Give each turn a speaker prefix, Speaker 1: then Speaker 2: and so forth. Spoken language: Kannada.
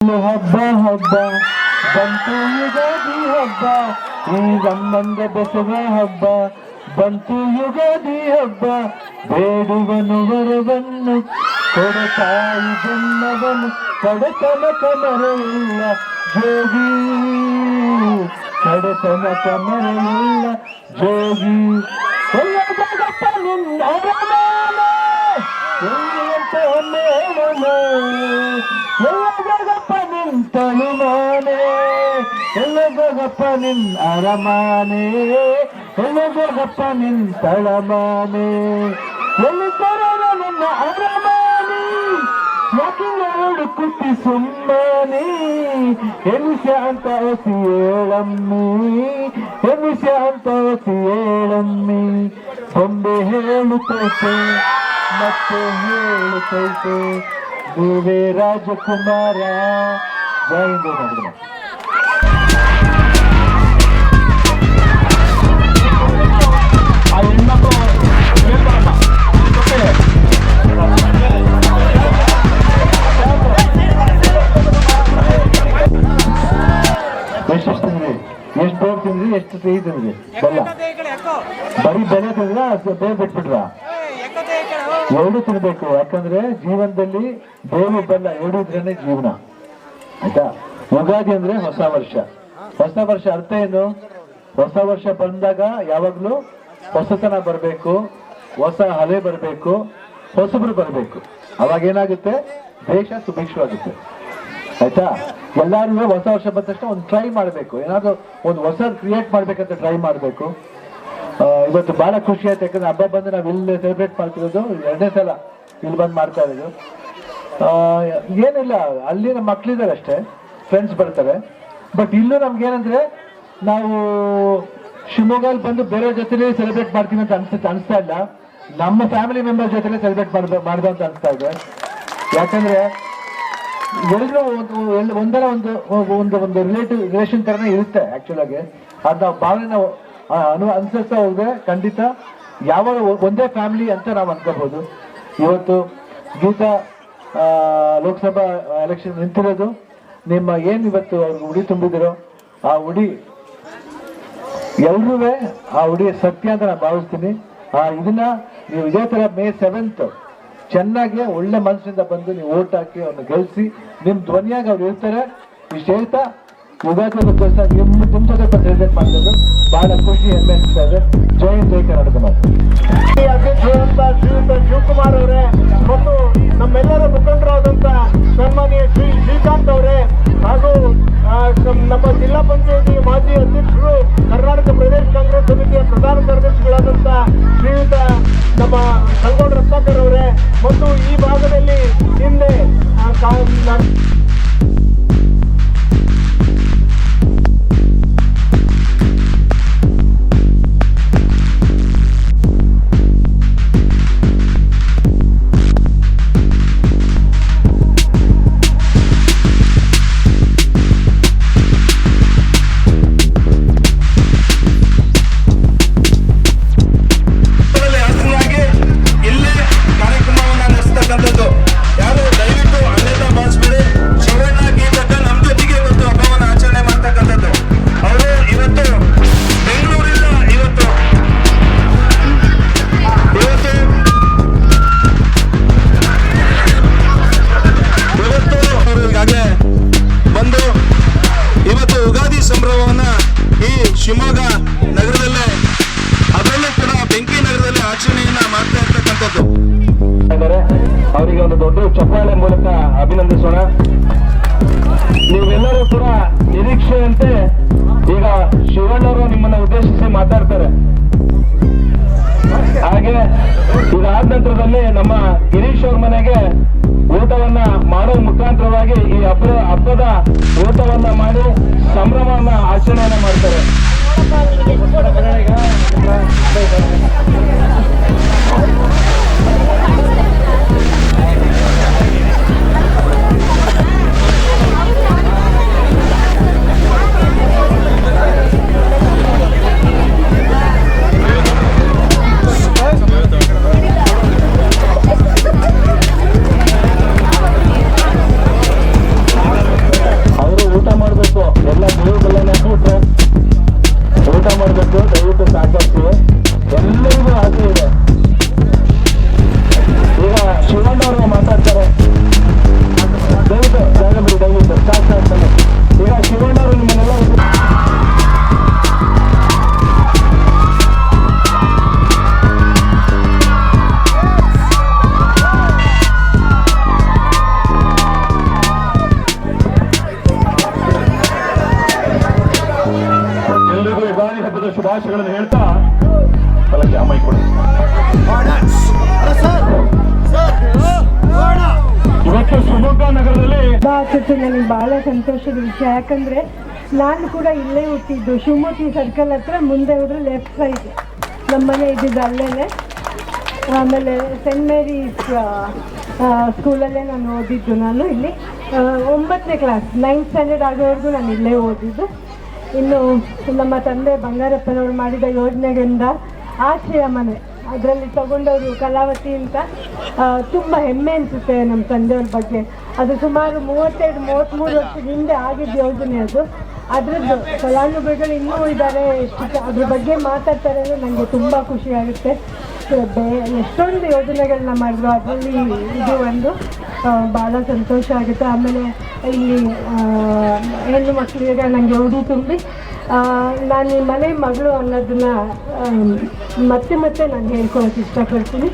Speaker 1: ಹಬ್ಬ ಹಬ್ಬ ಬಂತು ಯುಗಾದಿ ಹಬ್ಬ, ಈ ಸಂಬಂಧ ಬೆಸವ ಹಬ್ಬ ಬಂತು ಯುಗಾದಿ ಹಬ್ಬ. ಬೇಡುವನು ವರವನ್ನು ಕೊಡತಾಯಿ ಜನ್ಮವನ್ನು, ಕಡತನಕ ಮರೆಯಿಲ್ಲ ಜೋಗಿ, ಕಡತನಕ ಮರೆಯಿಲ್ಲ ಜೋಗಿ. ಎಲ್ಲದಪ್ಪ ನಿನ್ನ ಅರಮಾನೆ ಎಲ್ಲಿಯಂತ ಮೇಳನೆ, ಎಲ್ಲದಪ್ಪ ನಿನ್ ತನುಮಾನೆ, ಎಲ್ಲದಪ್ಪ ನಿನ್ ಅರಮಾನೆ, ಎಲ್ಲದಪ್ಪ ನಿನ್ ತಳಮಾನೆ. ಎಲ್ಲಿ ತರದ ನನ್ನ ಅರಮಾನೆ, ಯಾಕೆ ನೋಡು ಕುಟ್ಟಿ ಸುಮ್ಮನೆ. ಎನಿಸ ಅಂತ ಹೊಸಿ ಏಳಮ್ಮಿ, ಎನಿಸ ಅಂತ ಹೊಸಿ ಏಳಮ್ಮಿ. ಬೊಂಬೆ ಹೇಳುತ್ತೈತೆ ಮತ್ತೆ ಹೇಳುತ್ತೈತೆ, ನೀವೇ ರಾಜಕುಮಾರ. ಜೈಂದ ಮಾಡಿದ ಆ ಹೆಣ್ಮಕ್ಳು ಹೇಳ್ತಾರಲ್ಲ ಎಷ್ಟು ತಿಂದ್ರಿ, ಎಷ್ಟು ಬೇರೆ ತಿಂದ್ರಿ, ಎಷ್ಟು ಸಿಹಿ ತಿಂದ್ರಿ? ಬೆಲ್ಲ ಬರೀ ಬೆಲೆ ತಿಂದ್ರ ಬೇರೆ ಬಿಟ್ಬಿಟ್ರ? ಎರಡು ತಿನ್ಬೇಕು. ಯಾಕಂದ್ರೆ ಜೀವನದಲ್ಲಿ ಬೇವು ಬೆಲ್ಲ ಎರಡು ಇದ್ರೇನೆ ಜೀವನ, ಆಯ್ತಾ? ಯುಗಾದಿ ಅಂದ್ರೆ ಹೊಸ ವರ್ಷ. ಹೊಸ ವರ್ಷ ಅರ್ಥ ಏನು? ಹೊಸ ವರ್ಷ ಬಂದಾಗ ಯಾವಾಗ್ಲೂ ಹೊಸತನ ಬರಬೇಕು, ಹೊಸ ಅಲೆ ಬರಬೇಕು, ಹೊಸಬ್ರು ಬರಬೇಕು. ಅವಾಗ ಏನಾಗುತ್ತೆ? ದೇಶ ಸುಭಿಕ್ಷವಾಗುತ್ತೆ, ಆಯ್ತಾ? ಎಲ್ಲಾರು ಹೊಸ ವರ್ಷ ಬಂದ ತಕ್ಷಣ ಒಂದು ಟ್ರೈ ಮಾಡಬೇಕು, ಏನಾದ್ರು ಒಂದು ಹೊಸ ಕ್ರಿಯೇಟ್ ಮಾಡ್ಬೇಕಂತ ಟ್ರೈ ಮಾಡಬೇಕು. ಇವತ್ತು ಬಹಳ ಖುಷಿ ಆಯ್ತು, ಯಾಕಂದ್ರೆ ಹಬ್ಬ ಬಂದು ನಾವು ಇಲ್ಲಿ ಸೆಲೆಬ್ರೇಟ್ ಮಾಡ್ತಿರೋದು ಎರಡನೇ ಸಲ ಇಲ್ಲಿ ಬಂದು ಮಾಡ್ತಾ ಇರೋದು. ಏನಿಲ್ಲ, ಅಲ್ಲಿ ನಮ್ಮ ಮಕ್ಳಿದ್ದಾರೆ ಅಷ್ಟೇ, ಫ್ರೆಂಡ್ಸ್ ಬರ್ತಾರೆ. ಬಟ್ ಇಲ್ಲೂ ನಮ್ಗೆ ಏನಂದ್ರೆ, ನಾವು ಶಿವಮೊಗ್ಗಲ್ಲಿ ಬಂದು ಬೇರೆ ಜೊತೆ ಸೆಲೆಬ್ರೇಟ್ ಮಾಡ್ತೀವಿ ಅಂತ ಅನಿಸ್ತಾ ಇಲ್ಲ, ನಮ್ಮ ಫ್ಯಾಮಿಲಿ ಮೆಂಬರ್ ಜೊತೆ ಸೆಲೆಬ್ರೇಟ್ ಮಾಡ್ದು ಅಂತ ಅನಿಸ್ತಾ ಇದೆ. ಯಾಕಂದ್ರೆ ಎಲ್ಲರೂ ಒಂದರ ಒಂದು ರಿಲೇಷನ್ ತರನೇ ಇರುತ್ತೆ ಆಕ್ಚುಲ್ ಆಗಿ. ಅದ್ ನಾವು ಭಾವನೆ ನಾವು ಅನುಸರಿಸ್ತಾ ಹೋದ್ರೆ ಖಂಡಿತ ಯಾವಾಗ ಒಂದೇ ಫ್ಯಾಮಿಲಿ ಅಂತ ನಾವು ಅನ್ಕೋಬಹುದು. ಇವತ್ತು ಗೀತಾ ಲೋಕಸಭಾ ಎಲೆಕ್ಷನ್ ನಿಂತಿರೋದು, ನಿಮ್ಮ ಏನ್ ಇವತ್ತು ಅವ್ರಿಗೆ ಉಡಿ ತುಂಬಿದಿರೋ ಆ ಉಡಿ ಎಲ್ರೂ ಆ ಉಡಿ ಸತ್ಯ ಅಂತ ನಾನು ಭಾವಿಸ್ತೀನಿ. ಇದನ್ನ ನೀವು ಇದೇ ತರ May 7th ಚೆನ್ನಾಗಿ ಒಳ್ಳೆ ಮನಸ್ಸಿಂದ ಬಂದು ನೀವು ಓಟ್ ಹಾಕಿ ಅವ್ರನ್ನ ಗೆಲ್ಸಿ, ನಿಮ್ ಧ್ವನಿಯಾಗಿ ಅವ್ರು ಇರ್ತಾರೆ. ಇಷ್ಟು ಹೇಳ್ತಾ ಯುಗಾದಿ ದಿವಸ ನಿಮ್ಮ ಜೊತೆ ಸೆಲೆಬ್ರೇಟ್ ಮಾಡ್ತಿದ್ದು ಬಹಳ ಖುಷಿ, ಹೆಮ್ಮೆ ಅನಿಸ್ತಾ ಇದೆ. ಜೈ ಹಿಂದ್, ಜೈ ಕರ್ನಾಟಕ ಮಾತು.
Speaker 2: ಅಧ್ಯಕ್ಷರಾದಂತ ಶ್ರೀಯುತ ಶಿವಕುಮಾರ್ ಅವರೇ ಮತ್ತು ನಮ್ಮೆಲ್ಲರ ಮುಖಂಡರಾದಂತ ಸನ್ಮಾನ್ಯ ಶ್ರೀಕಾಂತ್ ಅವರೇ ಹಾಗೂ ನಮ್ಮ ಜಿಲ್ಲಾ ಪಂಚಾಯತಿ ಮಾಜಿ ಅಧ್ಯಕ್ಷರು, ಕರ್ನಾಟಕ ಪ್ರದೇಶ ಕಾಂಗ್ರೆಸ್ ಸಮಿತಿಯ ಪ್ರಧಾನ ಕಾರ್ಯದರ್ಶಿಗಳಾದಂತ ಶ್ರೀಯುತ ನಮ್ಮ ಸಂಗೋಡ್ ರತ್ನಾಕರ್ ಅವರೇ ಮತ್ತು ಈ ಭಾಗದಲ್ಲಿ ಹಿಂದೆ
Speaker 3: ಶಿವಮೊಗ್ಗ ನಗರದಲ್ಲೇ, ಅದರಲ್ಲೂ ಕೂಡ ಬೆಂಕಿ ನಗರದಲ್ಲಿ ಆಚರಣೆಯನ್ನ ಮಾಡ್ತಾ ಇರ್ತಕ್ಕಂಥದ್ದು.
Speaker 1: ಅವರಿಗೆ ಒಂದು ದೊಡ್ಡ ಚಪ್ಪಾಳೆ ಮೂಲಕ ಅಭಿನಂದಿಸೋಣ. ನೀವೆಲ್ಲರೂ ಕೂಡ ನಿರೀಕ್ಷೆಯಂತೆ ಈಗ ಶಿವಣ್ಣವರು ನಿಮ್ಮನ್ನ ಉದ್ದೇಶಿಸಿ ಮಾತಾಡ್ತಾರೆ. ಹಾಗೆ ಇದಾದ ನಂತರದಲ್ಲಿ ನಮ್ಮ ಗಿರೀಶ್ ಅವ್ರ ಮನೆಗೆ ಊಟವನ್ನ ಮಾಡೋ ಮುಖಾಂತರವಾಗಿ ಈ ಹಬ್ಬದ ಊಟವನ್ನ ಮಾಡಿ ಸಂಭ್ರಮವನ್ನ ಆಚರಣೆಯನ್ನ ಮಾಡ್ತಾರೆ.
Speaker 4: ಶುಭಾಶಯಗಳನ್ನು ಹೇಳ್ತಾ ಫಲಕ್ಕೆ ಅಮ್ಮೈ ಕೊಡಿ. ಇವತ್ತು ಶಿವಮೊಗ್ಗ ನಗರದಲ್ಲಿ
Speaker 5: ನನಗೆ ಬಹಳ ಸಂತೋಷದ ವಿಷಯ. ಯಾಕಂದ್ರೆ ನಾನು ಕೂಡ ಇಲ್ಲೇ ಹುಟ್ಟಿದ್ದು, ಶಿವಮೊಗ್ಗ ಸರ್ಕಲ್ ಹತ್ರ ಮುಂದೆ ಹೋದ್ರೆ ಲೆಫ್ಟ್ ಸೈಡ್ ನಮ್ಮನೆ ಇದ್ದಿದ್ದು ಅಲ್ಲೇ. ಆಮೇಲೆ ಸೆಂಟ್ ಮೇರೀಸ್ ಸ್ಕೂಲಲ್ಲೇ ನಾನು ಓದಿದ್ದು. ನಾನು ಇಲ್ಲಿ 9ನೇ ಕ್ಲಾಸ್ 9th ಸ್ಟ್ಯಾಂಡರ್ಡ್ ಆಗೋವರೆಗೂ ನಾನು ಇಲ್ಲೇ ಓದಿದ್ದು. ಇನ್ನು ನಮ್ಮ ತಂದೆ ಬಂಗಾರಪ್ಪನವರು ಮಾಡಿದ ಯೋಜನೆಗಳಿಂದ ಆಶ್ರಯ ಮನೆ ಅದರಲ್ಲಿ ತಗೊಂಡವರು ಕಲಾವತಿ ಅಂತ ತುಂಬ ಹೆಮ್ಮೆ ಅನಿಸುತ್ತೆ ನಮ್ಮ ತಂದೆಯವ್ರ ಬಗ್ಗೆ. ಅದು ಸುಮಾರು 32-33 ವರ್ಷದ ಹಿಂದೆ ಆಗಿದ್ದ ಯೋಜನೆ ಅದು. ಅದರದ್ದು ಫಲಾನುಭವಿಗಳು ಇನ್ನೂ ಇದ್ದಾರೆ, ಅದ್ರ ಬಗ್ಗೆ ಮಾತಾಡ್ತಾರೆ ಅಂದರೆ ನನಗೆ ತುಂಬ ಖುಷಿ ಆಗುತ್ತೆ. ಎಷ್ಟೊಂದು ಯೋಜನೆಗಳನ್ನ ಮಾಡಿದ್ರು, ಅದರಲ್ಲಿ ಇದು ಒಂದು ಭಾಳ ಸಂತೋಷ ಆಗುತ್ತೆ. ಆಮೇಲೆ ಇಲ್ಲಿ ಹೆಣ್ಣು ಮಕ್ಕಳಿಗೆ ನನಗೆ ಉಡಿ ತುಂಬಿ ನಾನು ಈ ಮನೆ ಮಗಳು ಅನ್ನೋದನ್ನ ಮತ್ತೆ ನಾನು ಹೇಳ್ಕೊಳಕ್ಕೆ ಇಷ್ಟಪಡ್ತೀನಿ.